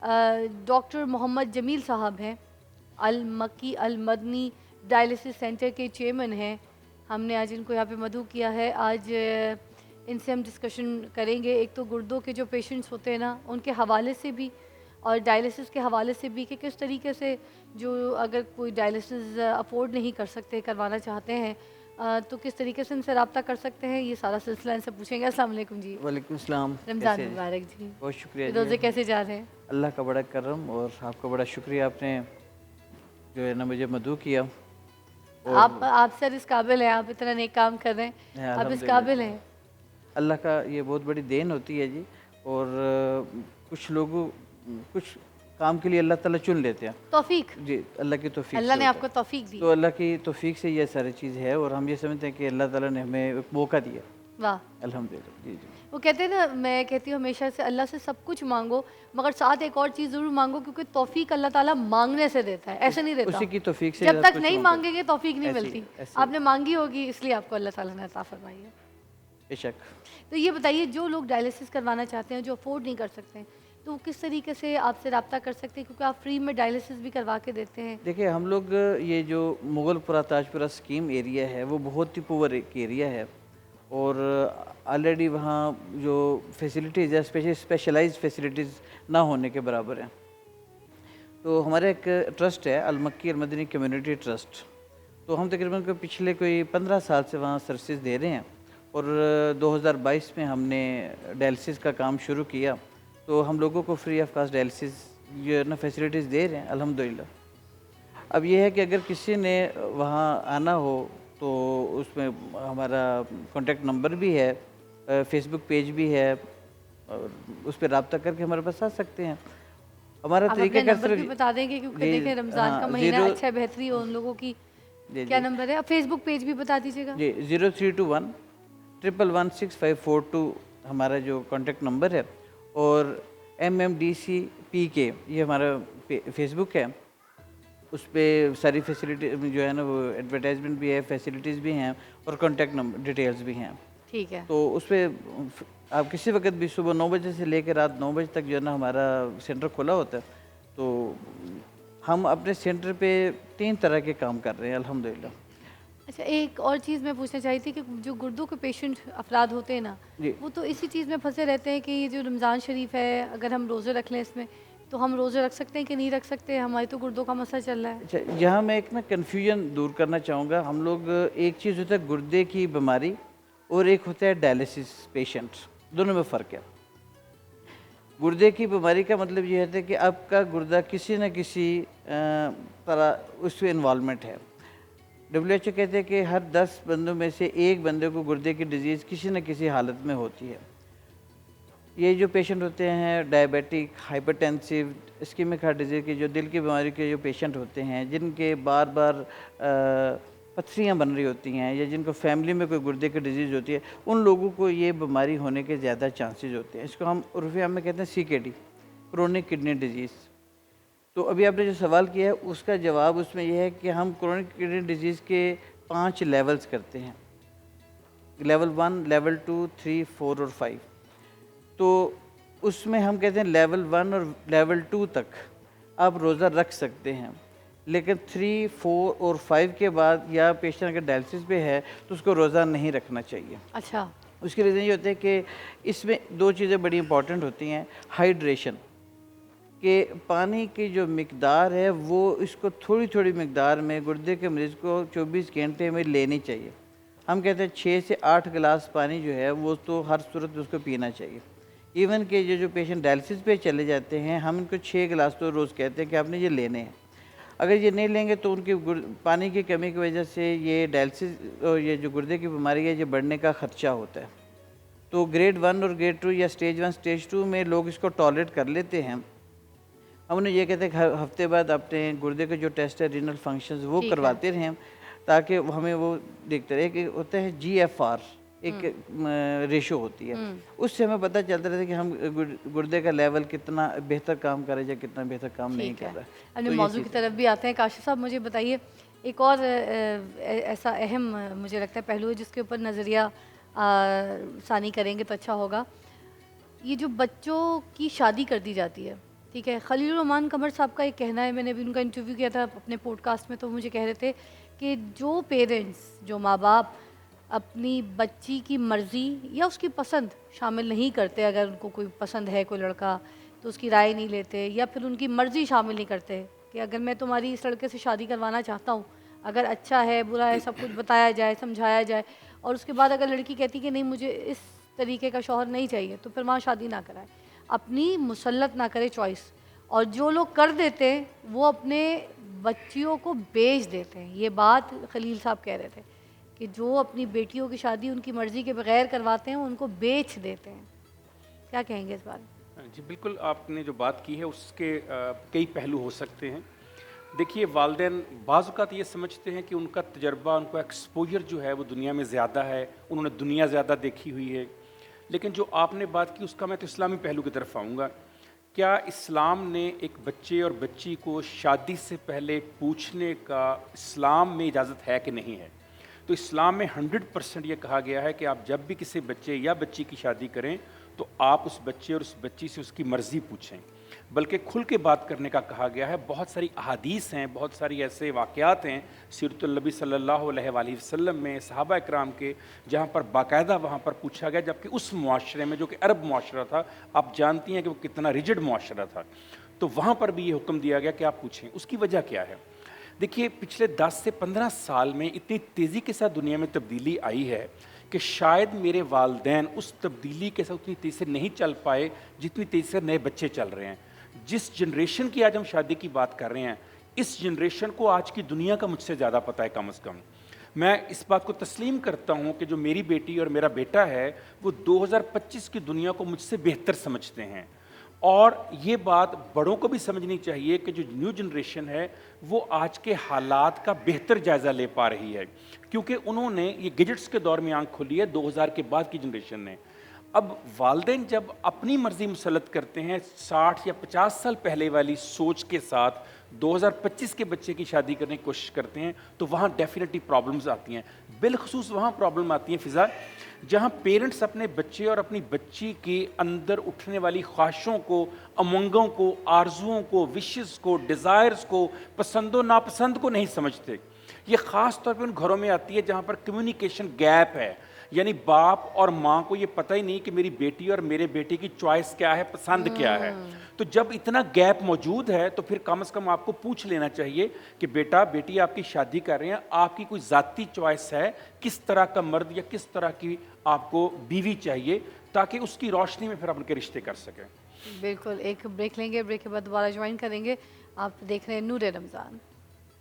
Doctor Mohammad Jameel साहब हैं, अल मक्की अल मदनी डायलिसिस सेंटर के चेयरमैन हैं। हमने आज इनको यहाँ पे मदऊ किया है। आज इनसे हम डिस्कशन करेंगे, एक तो गुर्दों के जो पेशेंट्स होते हैं ना, उनके हवाले से भी और डायलिसिस के हवाले से भी कि किस तरीके से जो अगर कोई डायलिसिस अफोर्ड नहीं कर सकते, करवाना चाहते हैं, तो किस तरीके से इनसे रब्ता कर सकते हैं, ये सारा सिलसिला इनसे पूछेंगे। अस्सलाम वालेकुम जी। वालेकुम सलाम। रमज़ान मुबारक जी। बहुत शुक्रिया रोज़े जी। कैसे जा रहे हैं? अल्लाह का बड़ा करम और आपका बड़ा शुक्रिया, आपने जो है ना मुझे मदऊ किया। और आप सर इस काबिल हैं, आप इतना नेक काम कर रहे हैं, आप इस काबिल हैं। अल्लाह का ये बहुत बड़ी देन होती है जी। और कुछ लोगों कुछ काम के लिए अल्लाह ताला चुन लेते हैं। तौफीक, जी, अल्लाह की तौफीक अल्लाह से ने होता आपको है। तौफीक दी। तो अल्लाह की तौफीक से ये सारी चीज़ है और हम ये समझते हैं कि अल्लाह ताला ने हमें एक मौका दिया। वाह। अल्हम्दुलिल्लाह। जी जी। वो कहते हैं ना, मैं कहती हूँ हमेशा से अल्लाह से सब कुछ मांगो, मगर साथ एक और चीज़ ज़रूर मांगो, क्योंकि तौफीक अल्लाह ताला मांगने से देता है, ऐसे नहीं देता। उसी की तौफीक से जब सब तक कुछ नहीं होगा। मांगेंगे तौफीक नहीं ऐसे मिलती। ऐसे आपने मांगी होगी, इसलिए आपको अल्लाह ताला ने अता फरमाई है। बेशक। तो ये बताइए, जो लोग डायलिसिस करवाना चाहते हैं, जो अफोर्ड नहीं कर सकते हैं, तो वो किस तरीके से आपसे रब्ता कर सकते हैं, क्योंकि आप फ्री में डायलिसिस भी करवा के देते हैं। देखिए, हम लोग ये जो मुगलपुरा ताजपुरा स्कीम एरिया है वो बहुत ही पुअर एक एरिया है और ऑलरेडी वहाँ जो फैसिलिटीज़ है स्पेशलाइज्ड फैसिलिटीज़ ना होने के बराबर हैं। तो हमारा एक ट्रस्ट है अल मक्की अल मदनी कम्युनिटी ट्रस्ट। तो हम तकरीबन पिछले कोई 15 साल से वहाँ सर्विसेज दे रहे हैं और 2022 में हमने डायलिसिस का काम शुरू किया। तो हम लोगों को फ्री ऑफ कास्ट डायलिसिस जो है ना फैसिलिटीज़ दे रहे हैं अल्हम्दुलिल्लाह। अब ये है कि अगर किसी ने वहाँ आना हो तो उसमें हमारा कॉन्टेक्ट नंबर भी है, फेसबुक पेज भी है और उस पर रब्ता करके हमारे पास आ सकते हैं। हमारा आप तरीका अपना कर नंबर भी बता देंगे, क्योंकि जी देखें रमज़ान का हाँ, महीना अच्छा है, बेहतरी हो उन लोगों की। जी क्या जी नंबर है? आप फेसबुक पेज भी बता दीजिएगा। जी 0321 1116542 हमारा जो कॉन्टेक्ट नंबर है। और MMDCPK ये हमारा फेसबुक है। उस पर सारी फैसिलिटी जो है ना वो एडवर्टाइजमेंट भी है, फैसिलिटीज़ भी हैं और कॉन्टैक्ट नंबर डिटेल्स भी हैं। ठीक है। तो उस पर आप किसी वक्त भी सुबह 9 बजे से लेकर रात 9 बजे तक जो है ना हमारा सेंटर खुला होता है। तो हम अपने सेंटर पे 3 तरह के काम कर रहे हैं अल्हम्दुलिल्लाह। अच्छा, एक और चीज़ मैं पूछना चाही थी कि जो गुर्दों के पेशेंट अफराद होते हैं ना, जी वो तो इसी चीज़ में फंसे रहते हैं कि ये जो रमज़ान शरीफ है, अगर हम रोज़े रख लें इसमें, तो हम रोज़े रख सकते हैं कि नहीं रख सकते? हमारी तो गुर्दों का मसला चल रहा है। अच्छा, यहाँ मैं एक ना कन्फ्यूजन दूर करना चाहूँगा। हम लोग एक चीज़ होता है गुर्दे की बीमारी और एक होता है डायलिसिस पेशेंट, दोनों में फ़र्क है। गुर्दे की बीमारी का मतलब ये होता है कि आपका गुर्दा किसी न किसी तरह उसमें इन्वॉल्वमेंट है। WHO कहते हैं कि हर 10 बंदों में से एक बंदे को गुर्दे की डिजीज़ किसी न किसी हालत में होती है। ये जो पेशेंट होते हैं diabetic, hypertensive, ischaemic heart disease के, जो दिल की बीमारी के जो पेशेंट होते हैं, जिनके बार बार पथरियाँ बन रही होती हैं या जिनको फैमिली में कोई गुर्दे की डिजीज़ होती है, उन लोगों को ये बीमारी होने के ज़्यादा चांसेस होते हैं। इसको हम उर्फ़ी में कहते हैं CKD, क्रोनिक किडनी डिजीज़। तो अभी आपने जो सवाल किया है उसका जवाब उसमें यह है कि हम क्रोनिक किडनी डिजीज़ के 5 लेवल्स करते हैं, लेवल 1, लेवल 2, 3, 4 और 5। तो उसमें हम कहते हैं लेवल 1 और लेवल 2 तक आप रोज़ा रख सकते हैं, लेकिन 3, 4 और 5 के बाद या पेशेंट अगर डायलिसिस पे है तो उसको रोज़ा नहीं रखना चाहिए। अच्छा। उसकी रीज़न ये होता है कि इसमें 2 चीज़ें बड़ी इंपॉर्टेंट होती हैं। हाइड्रेशन, कि पानी की जो मिकदार है वो इसको थोड़ी थोड़ी मिकदार में गुर्दे के मरीज़ को 24 घंटे में लेनी चाहिए। हम कहते हैं 6 से 8 गिलास पानी जो है वो तो हर सूरत में उसको पीना चाहिए। इवन के जो पेशेंट डायलिसिस पे चले जाते हैं, हम इनको 6 गिलास तो रोज़ कहते हैं कि आपने ये लेने हैं। अगर ये नहीं लेंगे तो उनकी पानी की कमी की वजह से ये डायलिसिस और ये जो गुर्दे की बीमारी है ये बढ़ने का ख़दशा होता है। तो ग्रेड 1 और ग्रेड 2 या स्टेज 1 स्टेज 2 में लोग इसको टॉलरेट कर लेते हैं। हम उन्हें ये कहते हैं कि हफ्ते बाद अपने गुर्दे के जो टेस्ट है रीनल फंक्शंस वो ठीक है। करवाते रहें, ताकि हमें वो देखते रहे कि होता है GFR एक रेशो होती है। उससे हमें पता चलता रहता है कि हम गुर्दे का लेवल कितना बेहतर काम कर रहा है या कितना बेहतर काम नहीं ठीक कर है। रहा है। अपने तो ये मौजू की चीज़ तरफ भी आते हैं। काशिफ साहब, मुझे बताइए, एक और ऐसा अहम मुझे लगता है पहलू है जिसके ऊपर नज़रिया सानी करेंगे तो अच्छा होगा। ये जो बच्चों की शादी कर दी जाती है, ٹھیک ہے. خلیل الرحمان قمر صاحب کا ایک کہنا ہے, میں نے ابھی ان کا انٹرویو کیا تھا اپنے پوڈ کاسٹ میں, تو مجھے کہہ رہے تھے کہ جو پیرنٹس, جو ماں باپ اپنی بچی کی مرضی یا اس کی پسند شامل نہیں کرتے, اگر ان کو کوئی پسند ہے کوئی لڑکا تو اس کی رائے نہیں لیتے, یا پھر ان کی مرضی شامل نہیں کرتے کہ اگر میں تمہاری اس لڑکے سے شادی کروانا چاہتا ہوں, اگر اچھا ہے برا ہے سب کچھ بتایا جائے سمجھایا جائے, اور اس کے بعد اگر لڑکی کہتی کہ نہیں مجھے اس طریقے کا شوہر نہیں چاہیے, تو پھر وہاں شادی نہ کرائے, اپنی مسلط نہ کرے چوائس. اور جو لوگ کر دیتے ہیں وہ اپنے بچیوں کو بیچ دیتے ہیں. یہ بات خلیل صاحب کہہ رہے تھے کہ جو اپنی بیٹیوں کی شادی ان کی مرضی کے بغیر کرواتے ہیں وہ ان کو بیچ دیتے ہیں. کیا کہیں گے اس بارے میں؟ جی بالکل، آپ نے جو بات کی ہے اس کے کئی پہلو ہو سکتے ہیں. دیکھیے والدین بعض اوقات یہ سمجھتے ہیں کہ ان کا تجربہ، ان کا ایکسپوجر جو ہے وہ دنیا میں زیادہ ہے، انہوں نے دنیا زیادہ دیکھی ہوئی ہے. لیکن جو آپ نے بات کی اس کا میں تو اسلامی پہلو کی طرف آؤں گا. کیا اسلام نے ایک بچے اور بچی کو شادی سے پہلے پوچھنے کا اسلام میں اجازت ہے کہ نہیں ہے؟ تو اسلام میں 100% یہ کہا گیا ہے کہ آپ جب بھی کسی بچے یا بچی کی شادی کریں تو آپ اس بچے اور اس بچی سے اس کی مرضی پوچھیں، بلکہ کھل کے بات کرنے کا کہا گیا ہے. بہت ساری احادیث ہیں، بہت ساری ایسے واقعات ہیں سیرت النبی صلی اللہ علیہ وآلہ وسلم میں صحابہ اکرام کے، جہاں پر باقاعدہ وہاں پر پوچھا گیا، جبکہ اس معاشرے میں جو کہ عرب معاشرہ تھا، آپ جانتی ہیں کہ وہ کتنا ریجڈ معاشرہ تھا، تو وہاں پر بھی یہ حکم دیا گیا کہ آپ پوچھیں. اس کی وجہ کیا ہے؟ دیکھیے پچھلے 10 سے 15 سال میں اتنی تیزی کے ساتھ دنیا میں تبدیلی آئی ہے کہ شاید میرے والدین اس تبدیلی کے ساتھ اتنی تیزی سے نہیں چل پائے جتنی تیزی سے نئے بچے چل رہے ہیں. جس جنریشن کی آج ہم شادی کی بات کر رہے ہیں، اس جنریشن کو آج کی دنیا کا مجھ سے زیادہ پتہ ہے کم از کم. میں اس بات کو تسلیم کرتا ہوں کہ جو میری بیٹی اور میرا بیٹا ہے وہ 2025 کی دنیا کو مجھ سے بہتر سمجھتے ہیں. اور یہ بات بڑوں کو بھی سمجھنی چاہیے کہ جو نیو جنریشن ہے وہ آج کے حالات کا بہتر جائزہ لے پا رہی ہے، کیونکہ انہوں نے یہ گیجٹس کے دور میں آنکھ کھولی ہے 2000 کے بعد کی جنریشن نے. اب والدین جب اپنی مرضی مسلط کرتے ہیں 60 یا 50 سال پہلے والی سوچ کے ساتھ 2025 کے بچے کی شادی کرنے کی کوشش کرتے ہیں، تو وہاں ڈیفینیٹلی پرابلمز آتی ہیں. بالخصوص وہاں پرابلم آتی ہیں فضا جہاں پیرنٹس اپنے بچے اور اپنی بچی کے اندر اٹھنے والی خواہشوں کو، امنگوں کو، آرزوؤں کو، وشز کو، ڈیزائرز کو، پسند و ناپسند کو نہیں سمجھتے. یہ خاص طور پہ ان گھروں میں آتی ہے جہاں پر کمیونیکیشن گیپ ہے، یعنی باپ اور ماں کو یہ پتہ ہی نہیں کہ میری بیٹی اور میرے بیٹے کی چوائس کیا ہے، پسند کیا ہے. تو جب اتنا گیپ موجود ہے تو پھر کم از کم آپ کو پوچھ لینا چاہیے کہ بیٹا بیٹی آپ کی شادی کر رہے ہیں، آپ کی کوئی ذاتی چوائس ہے، کس طرح کا مرد یا کس طرح کی آپ کو بیوی چاہیے، تاکہ اس کی روشنی میں پھر آپ ان کے رشتے کر سکیں. بالکل. ایک بریک لیں گے, بریک کے بعد دوبارہ جوائن کریں گے. آپ دیکھ رہے ہیں نور رمضان.